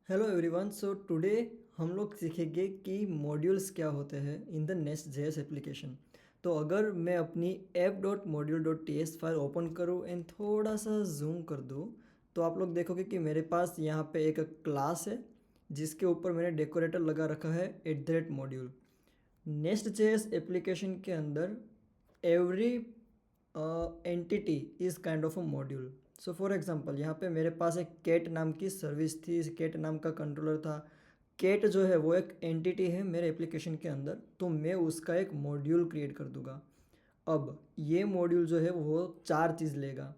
Hello everyone. So today हम लोग सीखेंगे कि मॉड्यूल्स क्या होते हैं in the nest JS application. तो अगर मैं अपनी app.module.ts फाइल ओपन करूँ एंड थोड़ा सा जूम कर दूँ तो आप लोग देखोगे कि मेरे पास यहाँ पे एक क्लास है जिसके ऊपर मैंने डेकोरेटर लगा रखा है @module। नेस्ट जेएस एप्लीकेशन के अंदर every entity is kind of a module. So for example यहाँ पे मेरे पास एक कैट नाम की सर्विस थी, इस कैट नाम का कंट्रोलर था। कैट जो है वो एक एंटिटी है मेरे एप्लीकेशन के अंदर, तो मैं उसका एक मॉड्यूल क्रिएट कर दूंगा। अब ये मॉड्यूल जो है वो चार चीज़ लेगा,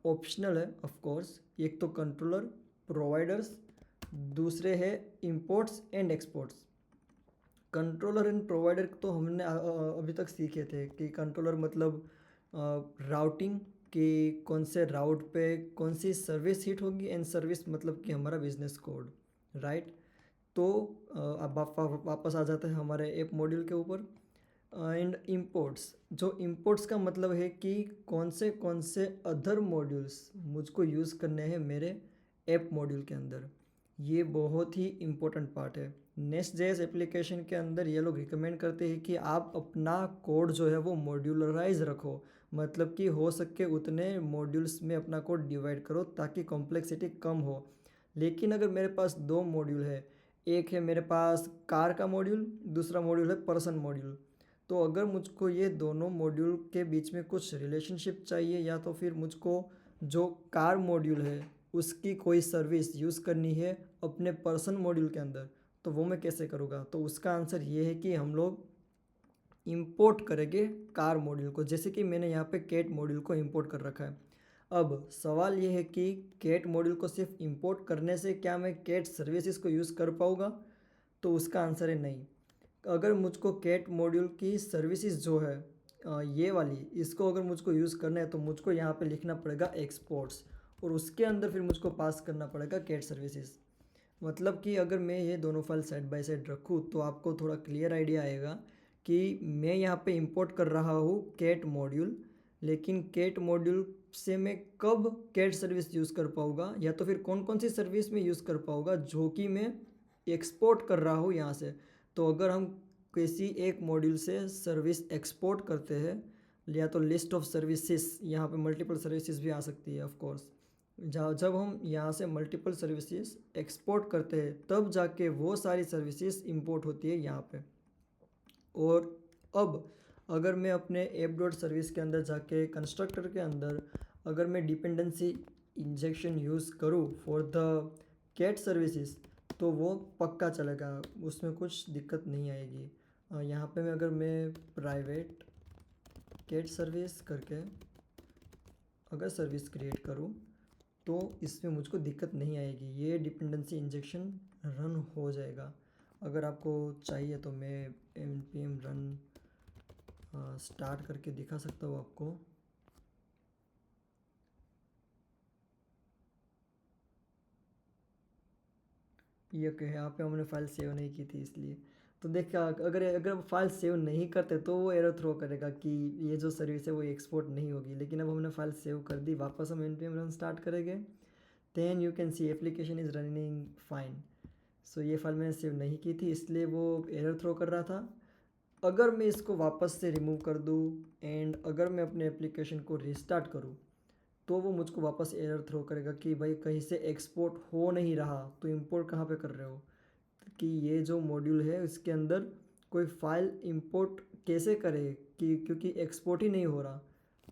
ऑप्शनल है ऑफ कोर्स। एक तो कंट्रोलर, प्रोवाइडर्स, दूसरे है imports and exports. Controller and provider तो हमने अभी तक सीखे थे कि कंट्रोलर मतलब राउटिंग, कि कौन से राउट पे कौन सी सर्विस हिट होगी, एंड सर्विस मतलब कि हमारा बिजनेस कोड, राइट। तो अब वापस आ जाता है हमारे ऐप मॉड्यूल के ऊपर। एंड इंपोर्ट्स, जो इंपोर्ट्स का मतलब है कि कौन से अदर मॉड्यूल्स मुझको यूज़ करने हैं मेरे ऐप मॉड्यूल के अंदर। ये बहुत ही इम्पोर्टेंट पार्ट है। नेस्ट जेएस एप्लीकेशन के अंदर ये लोग रिकमेंड करते हैं कि आप अपना कोड जो है वो मॉड्यूलराइज रखो, मतलब कि हो सके उतने मॉड्यूल्स में अपना कोड डिवाइड करो ताकि कॉम्प्लेक्सिटी कम हो। लेकिन अगर मेरे पास दो मॉड्यूल है, एक है मेरे पास कार का मॉड्यूल, दूसरा मॉड्यूल है पर्सन मॉड्यूल। तो अगर मुझको ये दोनों मॉड्यूल के बीच में कुछ रिलेशनशिप चाहिए, या तो फिर मुझको जो कार मॉड्यूल है उसकी कोई सर्विस यूज़ करनी है अपने पर्सन मॉड्यूल के अंदर, तो वो मैं कैसे करूँगा? तो उसका आंसर ये है कि हम लोग इंपोर्ट करेंगे कार मॉड्यूल को, जैसे कि मैंने यहाँ पे कैट मॉड्यूल को इंपोर्ट कर रखा है। अब सवाल ये है कि कैट मॉड्यूल को सिर्फ इंपोर्ट करने से क्या मैं कैट सर्विसेज को यूज़ कर पाऊँगा? तो उसका आंसर है नहीं। अगर मुझको कैट मॉड्यूल की सर्विसेज जो है ये वाली, इसको अगर मुझको यूज़ करना है तो मुझको यहाँ पे लिखना पड़ेगा एक्सपोर्ट्स, और उसके अंदर फिर मुझको पास करना पड़ेगा कैट सर्विसेज। मतलब कि अगर मैं ये दोनों फाइल साइड बाय साइड रखूँ तो आपको थोड़ा क्लियर आइडिया आएगा कि मैं यहाँ पे इंपोर्ट कर रहा हूँ कैट मॉड्यूल, लेकिन कैट मॉड्यूल से मैं कब कैट सर्विस यूज़ कर पाऊँगा, या तो फिर कौन कौन सी सर्विस में यूज़ कर पाऊँगा जो कि मैं एक्सपोर्ट कर रहा हूँ यहाँ से। तो अगर हम किसी एक मॉड्यूल से सर्विस एक्सपोर्ट करते हैं, या तो लिस्ट ऑफ सर्विसेज, यहाँ पे मल्टीपल सर्विसेज भी आ सकती है ऑफ कोर्स। जब हम यहाँ से मल्टीपल सर्विसेज एक्सपोर्ट करते हैं तब जाके वो सारी सर्विसेज इंपोर्ट होती है यहाँ पे। और अब अगर मैं अपने ऐप डॉट सर्विस के अंदर जाके कंस्ट्रक्टर के अंदर अगर मैं डिपेंडेंसी इंजेक्शन यूज़ करूँ फॉर द कैट सर्विसेज, तो वो पक्का चलेगा, उसमें कुछ दिक्कत नहीं आएगी। यहाँ पे मैं प्राइवेट कैट सर्विस करके अगर सर्विस क्रिएट करूँ तो इसमें मुझको दिक्कत नहीं आएगी, ये डिपेंडेंसी इंजेक्शन रन हो जाएगा। अगर आपको चाहिए तो मैं npm रन स्टार्ट करके दिखा सकता हूँ आपको। ये ओके है, यहाँ पे हमने फाइल सेव नहीं की थी इसलिए। तो देखा, अगर अगर फाइल सेव नहीं करते तो वो एरर थ्रो करेगा कि ये जो सर्विस है वो एक्सपोर्ट नहीं होगी। लेकिन अब हमने फाइल सेव कर दी, वापस हम npm रन स्टार्ट करेंगे, then you can see application is running fine. So ये फाइल मैंने सेव नहीं की थी इसलिए वो एरर थ्रो कर रहा था। अगर मैं इसको वापस से रिमूव कर दूँ एंड अगर मैं अपने एप्लीकेशन को रिस्टार्ट करूँ तो वो मुझको वापस एरर थ्रो करेगा कि भाई कहीं से एक्सपोर्ट हो नहीं रहा, तो इंपोर्ट कहाँ पे कर रहे हो, कि ये जो मॉड्यूल है इसके अंदर कोई फाइल इंपोर्ट कैसे करे, कि क्योंकि एक्सपोर्ट ही नहीं हो रहा।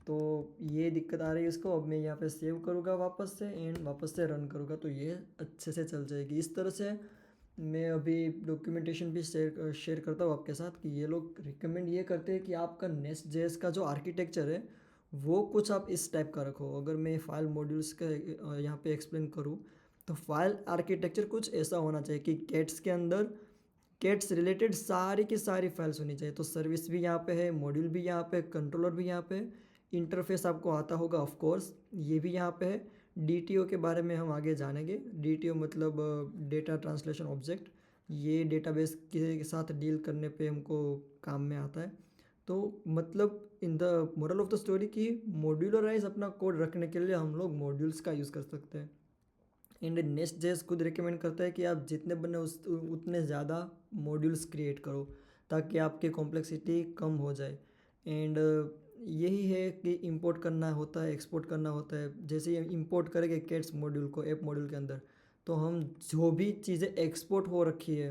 तो ये दिक्कत आ रही है इसको। अब मैं यहाँ पे सेव करूँगा वापस से एंड वापस से रन करूँगा तो ये अच्छे से चल जाएगी। इस तरह से मैं अभी डॉक्यूमेंटेशन भी शेयर करता हूँ आपके साथ कि ये लोग रिकमेंड ये करते हैं कि आपका नेस्ट जेएस का जो आर्किटेक्चर है वो कुछ आप इस टाइप का रखो। अगर मैं फाइल मॉड्यूल्स का यहाँ पे एक्सप्लेन करूँ तो फाइल आर्किटेक्चर कुछ ऐसा होना चाहिए कि कैट्स के अंदर कैट्स रिलेटेड सारी की सारी फाइल्स होनी चाहिए। तो सर्विस भी यहाँ पे है, मॉड्यूल भी यहाँ पे, कंट्रोलर भी यहाँ पे, इंटरफेस आपको आता होगा ऑफ कोर्स, ये भी यहाँ पे है। डीटीओ के बारे में हम आगे जानेंगे। डीटीओ मतलब डेटा ट्रांसलेशन ऑब्जेक्ट, ये डेटाबेस के साथ डील करने पे हमको काम में आता है। तो मतलब in the moral of the story कि मॉड्यूलराइज अपना कोड रखने के लिए हम लोग मॉड्यूल्स का यूज़ कर सकते हैं। एंड नेक्स्ट जेस खुद रिकमेंड करता है कि आप जितने बने उतने ज़्यादा मॉड्यूल्स क्रिएट करो ताकि आपकी कॉम्प्लेक्सिटी कम हो जाए। एंड यही है कि इंपोर्ट करना होता है, एक्सपोर्ट करना होता है। जैसे ही इंपोर्ट करेंगे कैट्स मॉड्यूल को ऐप मॉड्यूल के अंदर, तो हम जो भी चीज़ें एक्सपोर्ट हो रखी है,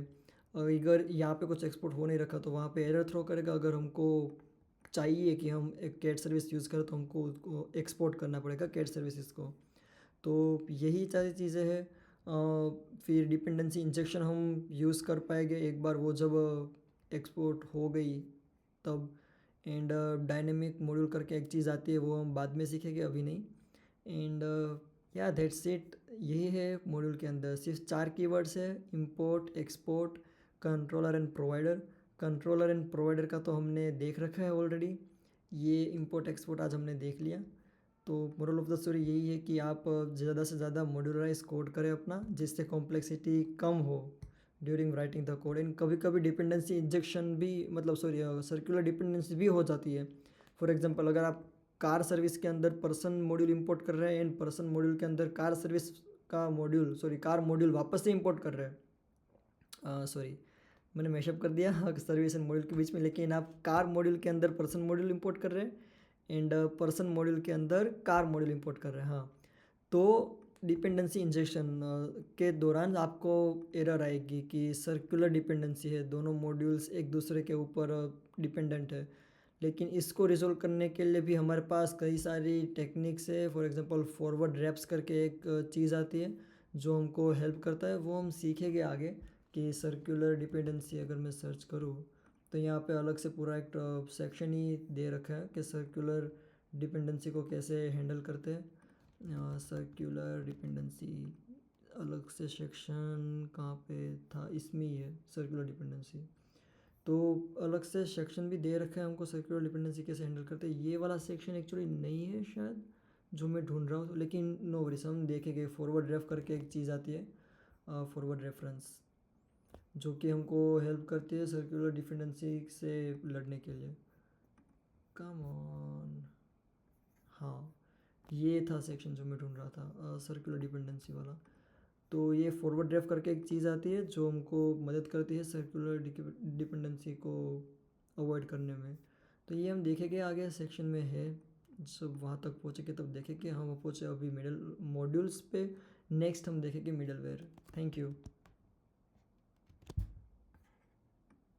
अगर यहाँ पे कुछ एक्सपोर्ट हो नहीं रखा तो वहाँ पे एरर थ्रो करेगा। अगर हमको चाहिए कि हम एक कैट सर्विस यूज़ करें तो हमको उसको एक्सपोर्ट करना पड़ेगा कैट सर्विसेज को। तो यही सारी चीज़ें हैं। फिर डिपेंडेंसी इंजेक्शन हम यूज़ कर पाएंगे एक बार वो जब एक्सपोर्ट हो गई तब। एंड डायनेमिक मॉड्यूल करके एक चीज़ आती है, वो हम बाद में सीखेंगे, अभी नहीं। एंड या दैट्स इट। यही है मॉड्यूल के अंदर सिर्फ 4 कीवर्ड्स है: import, export, controller and provider. Controller and provider का तो हमने देख रखा है ऑलरेडी, ये इंपोर्ट एक्सपोर्ट आज हमने देख लिया। तो मोरल ऑफ द स्टोरी यही है कि आप ज़्यादा से ज़्यादा मॉड्यूलराइज कोड करें अपना, जिससे कॉम्प्लेक्सिटी कम हो during writing the code. And कभी कभी डिपेंडेंसी इंजेक्शन भी, मतलब सॉरी, सर्कुलर डिपेंडेंसी भी हो जाती है। फॉर एग्जांपल, अगर आप कार सर्विस के अंदर पर्सन मॉड्यूल इंपोर्ट कर रहे हैं एंड पर्सन मॉड्यूल के अंदर कार सर्विस का मॉड्यूल, सॉरी, कार मॉड्यूल वापस से इंपोर्ट कर रहे हैं, सॉरी मैंने मैशअप कर दिया सर्विस एंड मॉड्यूल के बीच में। लेकिन आप कार मॉड्यूल के अंदर पर्सन मॉड्यूल इंपोर्ट कर रहे हैं एंड पर्सन मॉड्यूल के अंदर कार मॉड्यूल इंपोर्ट कर रहे हैं, हाँ, तो डिपेंडेंसी इंजेक्शन के दौरान आपको एरर आएगी कि सर्कुलर डिपेंडेंसी है, दोनों मॉड्यूल्स एक दूसरे के ऊपर डिपेंडेंट है। लेकिन इसको रिजोल्व करने के लिए भी हमारे पास कई सारी टेक्निक्स है। फॉर एग्जांपल फॉरवर्ड रैप्स करके एक चीज़ आती है जो हमको हेल्प करता है, वो हम सीखेंगे आगे। कि सर्कुलर डिपेंडेंसी अगर मैं सर्च करूँ तो यहाँ पे अलग से पूरा एक सेक्शन ही दे रखा है कि सर्कुलर डिपेंडेंसी को कैसे हैंडल करते हैं। सर्कुलर डिपेंडेंसी अलग से सेक्शन कहाँ पे था, इसमें ही है सर्कुलर डिपेंडेंसी। तो अलग से सेक्शन भी दे रखा है हमको सर्कुलर डिपेंडेंसी कैसे हैंडल करते हैं। ये वाला सेक्शन एक्चुअली नहीं है शायद जो मैं ढूंढ रहा हूँ, लेकिन नो वरीज, हम देखेंगे। फॉरवर्ड रेफ करके एक चीज़ आती है, फॉरवर्ड रेफरेंस, जो कि हमको हेल्प करती है सर्कुलर डिपेंडेंसी से लड़ने के लिए। कम ऑन, हाँ, ये था सेक्शन जो मैं ढूंढ रहा था, सर्कुलर डिपेंडेंसी वाला। तो ये फॉरवर्ड ड्राइव करके एक चीज़ आती है जो हमको मदद करती है सर्कुलर डिपेंडेंसी को अवॉइड करने में। तो ये हम देखेंगे आगे सेक्शन में है, जब वहाँ तक पहुँचेंगे तब देखेंगे। हम पहुँचे अभी मिडल मॉड्यूल्स पे, नेक्स्ट हम देखेंगे मिडलवेयर। Thank you.